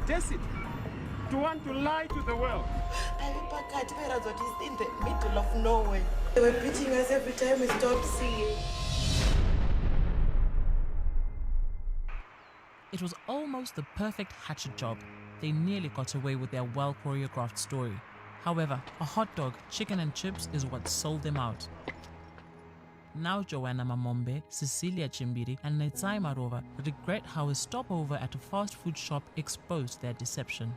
audacity to want to lie to the world. It's in the middle of nowhere. They were beating us every time we stopped seeing. It was almost the perfect hatchet job. They nearly got away with their well-choreographed story. However, a hot dog, chicken and chips is what sold them out. Now Joana Mamombe, Cecelia Chimbiri and Netsai Marova regret how a stopover at a fast food shop exposed their deception.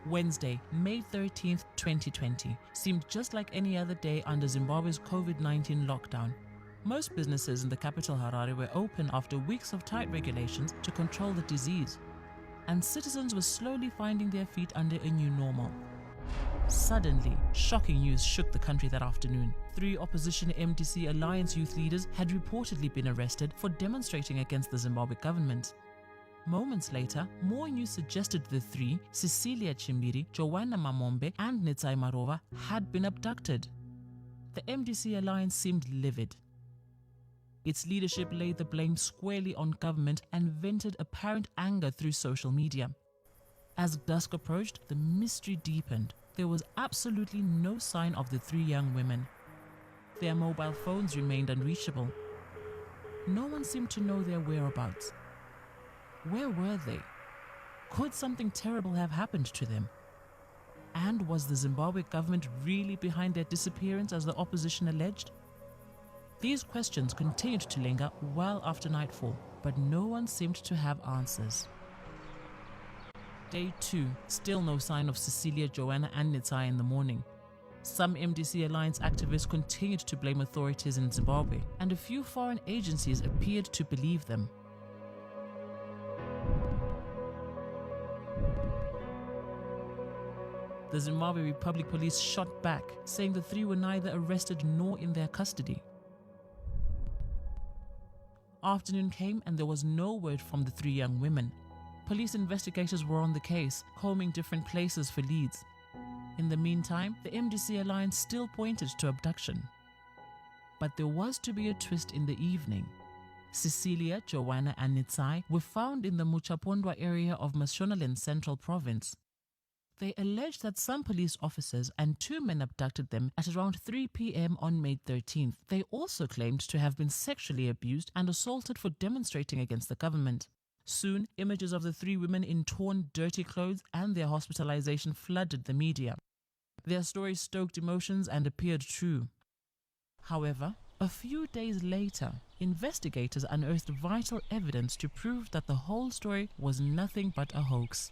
Wednesday, May 13th, 2020, seemed just like any other day under Zimbabwe's COVID-19 lockdown. Most businesses in the capital Harare were open after weeks of tight regulations to control the disease, and citizens were slowly finding their feet under a new normal. Suddenly, shocking news shook the country that afternoon. 3 opposition MDC Alliance youth leaders had reportedly been arrested for demonstrating against the Zimbabwe government. Moments later, more news suggested the 3, Cecelia Chimbiri, Joana Mamombe and Netsai Marova, had been abducted. The MDC Alliance seemed livid. Its leadership laid the blame squarely on government and vented apparent anger through social media. As dusk approached, the mystery deepened. There was absolutely no sign of the 3 young women. Their mobile phones remained unreachable. No one seemed to know their whereabouts. Where were they? Could something terrible have happened to them? And was the Zimbabwe government really behind their disappearance as the opposition alleged? These questions continued to linger well after nightfall, but no one seemed to have answers. Day 2, still no sign of Cecelia, Joana and Netsai in the morning. Some MDC Alliance activists continued to blame authorities in Zimbabwe, and a few foreign agencies appeared to believe them. The Zimbabwe Republic Police shot back, saying the 3 were neither arrested nor in their custody. Afternoon came and there was no word from the 3 young women. Police investigators were on the case, combing different places for leads. In the meantime, the MDC Alliance still pointed to abduction. But there was to be a twist in the evening. Cecelia, Joana and Netsai were found in the Muchapondwa area of Mashonaland Central Province. They alleged that some police officers and 2 men abducted them at around 3 p.m. on May 13th. They also claimed to have been sexually abused and assaulted for demonstrating against the government. Soon, images of the 3 women in torn, dirty clothes and their hospitalization flooded the media. Their stories stoked emotions and appeared true. However, a few days later, investigators unearthed vital evidence to prove that the whole story was nothing but a hoax.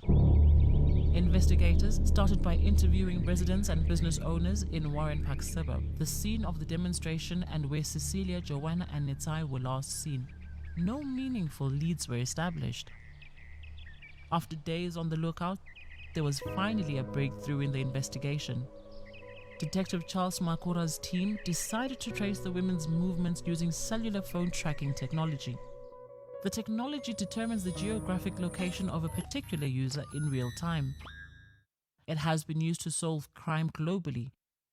Investigators started by interviewing residents and business owners in Warren Park suburb, the scene of the demonstration and where Cecelia, Joana and Netsai were last seen. No meaningful leads were established. After days on the lookout, there was finally a breakthrough in the investigation. Detective Charles Makura's team decided to trace the women's movements using cellular phone tracking technology. The technology determines the geographic location of a particular user in real time. It has been used to solve crime globally,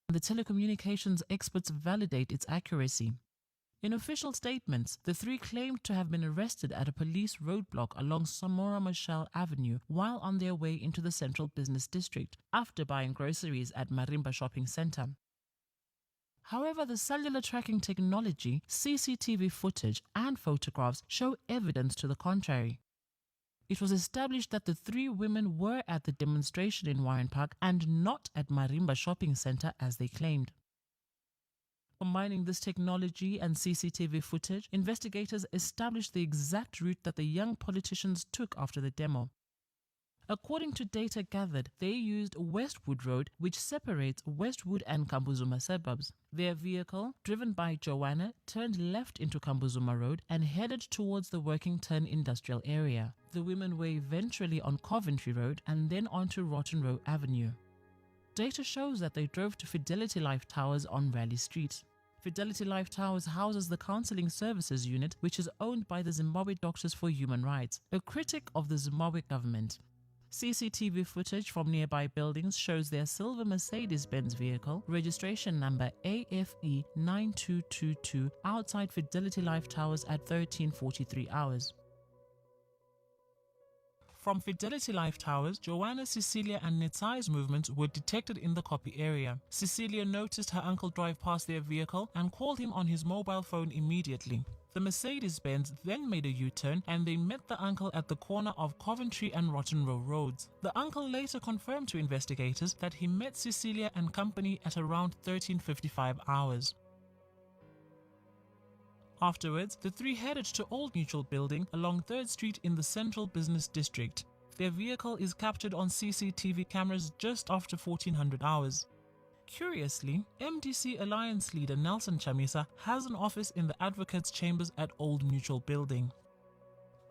and the telecommunications experts validate its accuracy. In official statements, the 3 claimed to have been arrested at a police roadblock along Samora Machel Avenue while on their way into the central business district after buying groceries at Marimba Shopping Center. However, the cellular tracking technology, CCTV footage and photographs show evidence to the contrary. It was established that the 3 women were at the demonstration in Warren Park and not at Marimba Shopping Center as they claimed. Combining this technology and CCTV footage, investigators established the exact route that the young politicians took after the demo. According to data gathered, they used Westwood Road, which separates Westwood and Kambuzuma suburbs. Their vehicle, driven by Joana, turned left into Kambuzuma Road and headed towards the Workington industrial area. The women were eventually on Coventry Road and then onto Rotten Row Avenue. Data shows that they drove to Fidelity Life Towers on Raleigh Street. Fidelity Life Towers houses the Counseling Services Unit, which is owned by the Zimbabwe Doctors for Human Rights, a critic of the Zimbabwe government. CCTV footage from nearby buildings shows their silver Mercedes-Benz vehicle, registration number AFE 9222, outside Fidelity Life Towers at 13:43 hours. From Fidelity Life Towers, Joana, Cecelia and Netsai's movements were detected in the copy area. Cecelia noticed her uncle drive past their vehicle and called him on his mobile phone immediately. The Mercedes-Benz then made a U-turn and they met the uncle at the corner of Coventry and Rotten Row roads. The uncle later confirmed to investigators that he met Cecelia and company at around 13:55 hours. Afterwards, the three headed to Old Mutual Building along 3rd Street in the Central Business District. Their vehicle is captured on CCTV cameras just after 1400 hours. Curiously, MDC Alliance leader Nelson Chamisa has an office in the Advocates' Chambers at Old Mutual Building.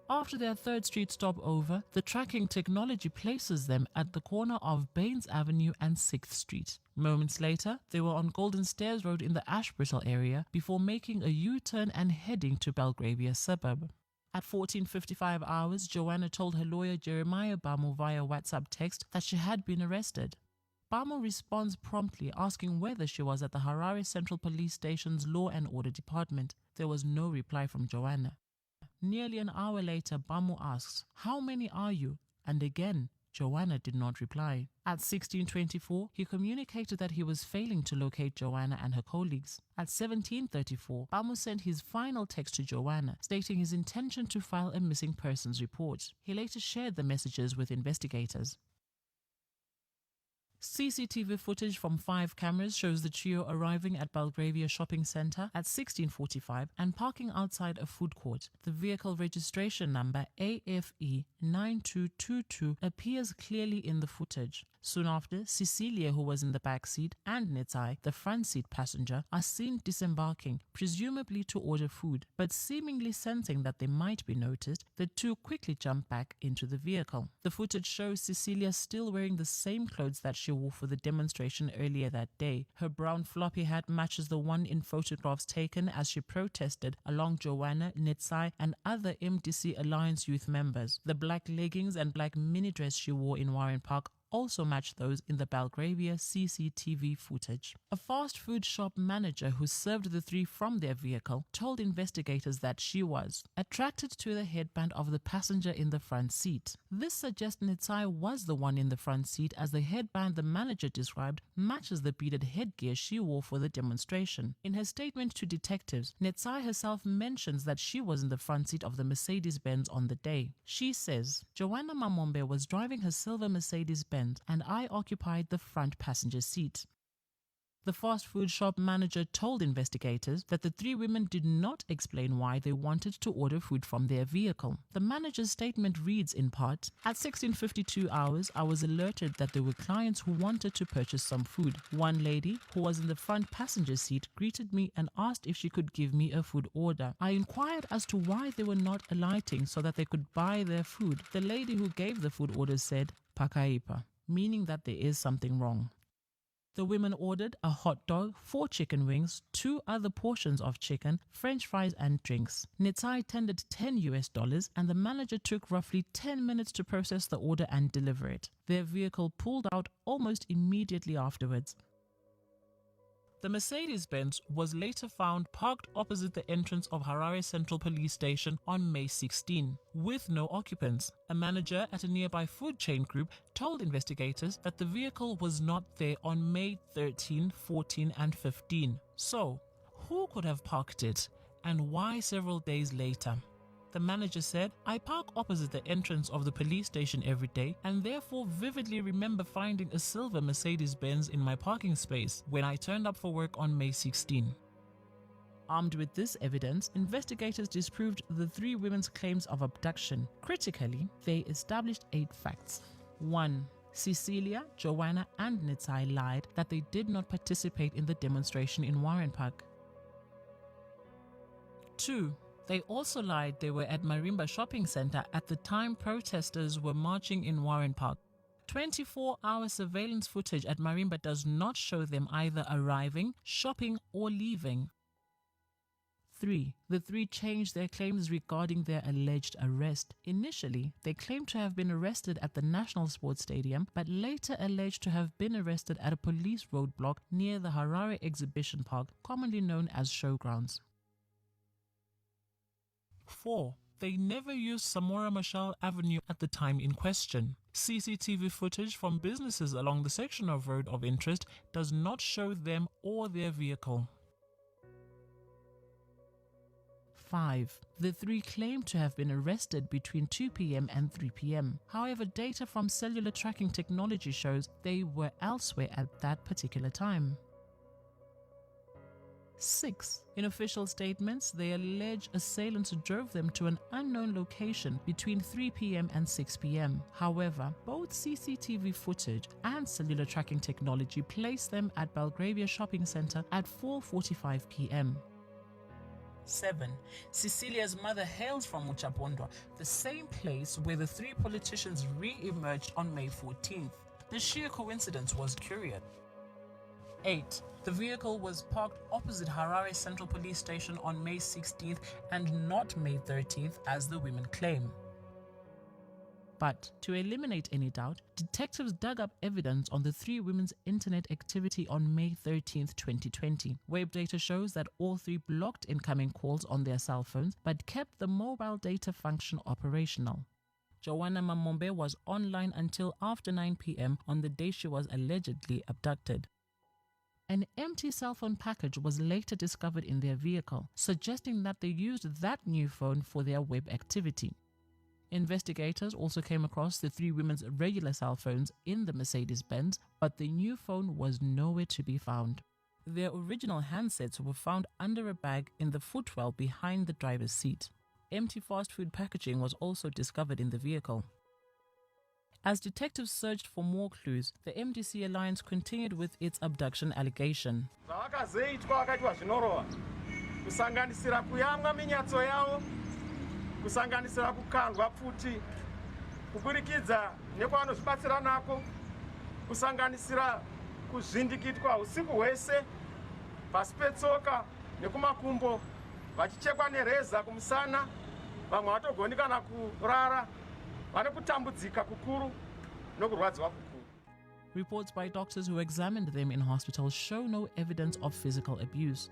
After their 3rd Street stopover, the tracking technology places them at the corner of Baines Avenue and 6th Street. Moments later, they were on Golden Stairs Road in the Ashbrittle area before making a U-turn and heading to Belgravia suburb. At 14:55 hours, Joana told her lawyer Jeremiah Bamo via WhatsApp text that she had been arrested. Bamo responds promptly asking whether she was at the Harare Central Police Station's Law and Order Department. There was no reply from Joana. Nearly an hour later, Bamo asks, "How many are you?" And again, Joana did not reply. At 16:24, he communicated that he was failing to locate Joana and her colleagues. At 17:34, Bamo sent his final text to Joana, stating his intention to file a missing persons report. He later shared the messages with investigators. CCTV footage from 5 cameras shows the trio arriving at Belgravia Shopping Centre at 16:45 and parking outside a food court. The vehicle registration number AFE 9222 appears clearly in the footage. Soon after, Cecelia, who was in the back seat, and Netsai, the front seat passenger, are seen disembarking, presumably to order food, but seemingly sensing that they might be noticed, the two quickly jump back into the vehicle. The footage shows Cecelia still wearing the same clothes that she wore for the demonstration earlier that day. Her brown floppy hat matches the one in photographs taken as she protested along Joana, Netsai and other MDC Alliance youth members. The black leggings and black mini dress she wore in Warren Park also matched those in the Belgravia CCTV footage. A fast food shop manager who served the three from their vehicle told investigators that she was attracted to the headband of the passenger in the front seat. This suggests Netsai was the one in the front seat, as the headband the manager described matches the beaded headgear she wore for the demonstration. In her statement to detectives, Netsai herself mentions that she was in the front seat of the Mercedes-Benz on the day. She says, "Joana Mamombe was driving her silver Mercedes-Benz and I occupied the front passenger seat." The fast food shop manager told investigators that the three women did not explain why they wanted to order food from their vehicle. The manager's statement reads in part, "At 16:52 hours, I was alerted that there were clients who wanted to purchase some food. One lady, who was in the front passenger seat, greeted me and asked if she could give me a food order. I inquired as to why they were not alighting so that they could buy their food. The lady who gave the food order said, 'Pakaipa,' meaning that there is something wrong." The women ordered a hot dog, 4 chicken wings, 2 other portions of chicken, French fries and drinks. Netsai tendered $10 and the manager took roughly 10 minutes to process the order and deliver it. Their vehicle pulled out almost immediately afterwards. The Mercedes-Benz was later found parked opposite the entrance of Harare Central Police Station on May 16, with no occupants. A manager at a nearby food chain group told investigators that the vehicle was not there on May 13, 14 and 15. So, who could have parked it, and why several days later? The manager said, "I park opposite the entrance of the police station every day and therefore vividly remember finding a silver Mercedes-Benz in my parking space when I turned up for work on May 16. Armed with this evidence, investigators disproved the three women's claims of abduction. Critically, they established 8 facts. 1. Cecelia, Joana and Netsai lied that they did not participate in the demonstration in Warren Park. 2. They also lied they were at Marimba Shopping Centre at the time protesters were marching in Warren Park. 24-hour surveillance footage at Marimba does not show them either arriving, shopping or leaving. 3. The three changed their claims regarding their alleged arrest. Initially, they claimed to have been arrested at the National Sports Stadium, but later alleged to have been arrested at a police roadblock near the Harare Exhibition Park, commonly known as Showgrounds. 4. they never used Samora Machel Avenue at the time in question. CCTV footage from businesses along the section of road of interest does not show them or their vehicle. 5. The three claim to have been arrested between 2 p.m. and 3 p.m. However, data from cellular tracking technology shows they were elsewhere at that particular time. 6. In official statements, they allege assailants drove them to an unknown location between 3 p.m. and 6 p.m. However, both CCTV footage and cellular tracking technology place them at Belgravia Shopping Center at 4:45 p.m. 7. Cecelia's mother hails from Uchapondwa, the same place where the three politicians re-emerged on May 14th. The sheer coincidence was curious. 8. The vehicle was parked opposite Harare Central Police Station on May 16th and not May 13th as the women claim. But to eliminate any doubt, detectives dug up evidence on the three women's internet activity on May 13th, 2020. Web data shows that all three blocked incoming calls on their cell phones but kept the mobile data function operational. Joana Mamombe was online until after 9 p.m. on the day she was allegedly abducted. An empty cell phone package was later discovered in their vehicle, suggesting that they used that new phone for their web activity. Investigators also came across the three women's regular cell phones in the Mercedes-Benz, but the new phone was nowhere to be found. Their original handsets were found under a bag in the footwell behind the driver's seat. Empty fast food packaging was also discovered in the vehicle. As detectives searched for more clues, the MDC Alliance continued with its abduction allegation. Kusanganisira kukandwa futi kuburikidza nekwanozvibatsira nako kusanganisira kuzvindikitwa usiku hwese pasi petsoka nekumakumbo vachichekwa nereza kumusana vamwe vatogoni kana kurara vane kutambudzika kukuru nokurwadziwa kukuru. Reports by doctors who examined them in hospital show no evidence of physical abuse.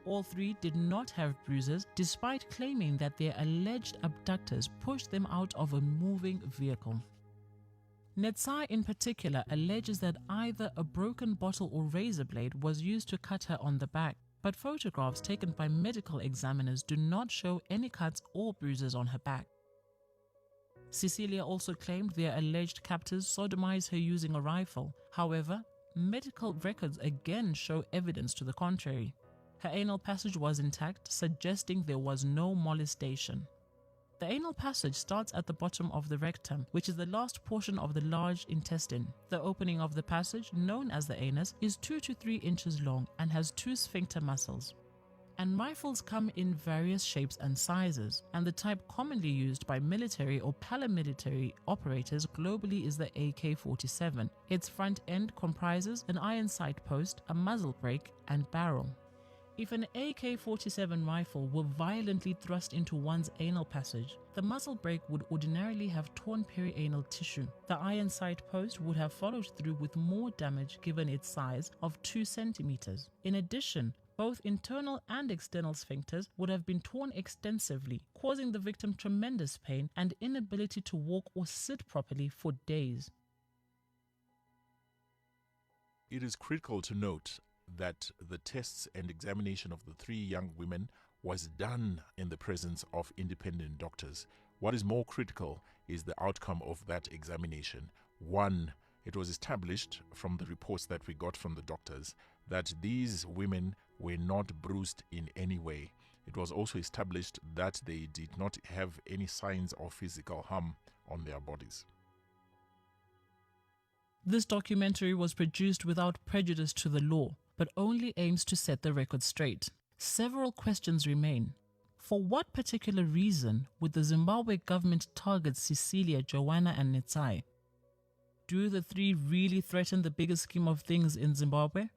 All three did not have bruises, despite claiming that their alleged abductors pushed them out of a moving vehicle. Netsai in particular alleges that either a broken bottle or razor blade was used to cut her on the back, but photographs taken by medical examiners do not show any cuts or bruises on her back. Cecelia also claimed their alleged captors sodomized her using a rifle. However, medical records again show evidence to the contrary. Her anal passage was intact, suggesting there was no molestation. The anal passage starts at the bottom of the rectum, which is the last portion of the large intestine. The opening of the passage, known as the anus, is 2 to 3 inches long and has 2 sphincter muscles. And rifles come in various shapes and sizes, and the type commonly used by military or paramilitary operators globally is the AK-47. Its front end comprises an iron sight post, a muzzle brake, and barrel. If an AK-47 rifle were violently thrust into one's anal passage, the muzzle brake would ordinarily have torn perianal tissue. The iron sight post would have followed through with more damage given its size of 2 centimeters. In addition, both internal and external sphincters would have been torn extensively, causing the victim tremendous pain and inability to walk or sit properly for days. It is critical to note that the tests and examination of the three young women was done in the presence of independent doctors. What is more critical is the outcome of that examination. One, it was established from the reports that we got from the doctors that these women were not bruised in any way. It was also established that they did not have any signs of physical harm on their bodies. This documentary was produced without prejudice to the law, but only aims to set the record straight. Several questions remain. For what particular reason would the Zimbabwe government target Cecelia, Joana, and Netsai? Do the three really threaten the bigger scheme of things in Zimbabwe?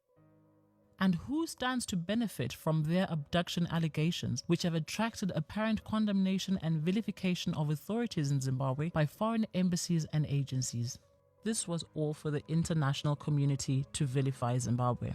And who stands to benefit from their abduction allegations, which have attracted apparent condemnation and vilification of authorities in Zimbabwe by foreign embassies and agencies? This was all for the international community to vilify Zimbabwe.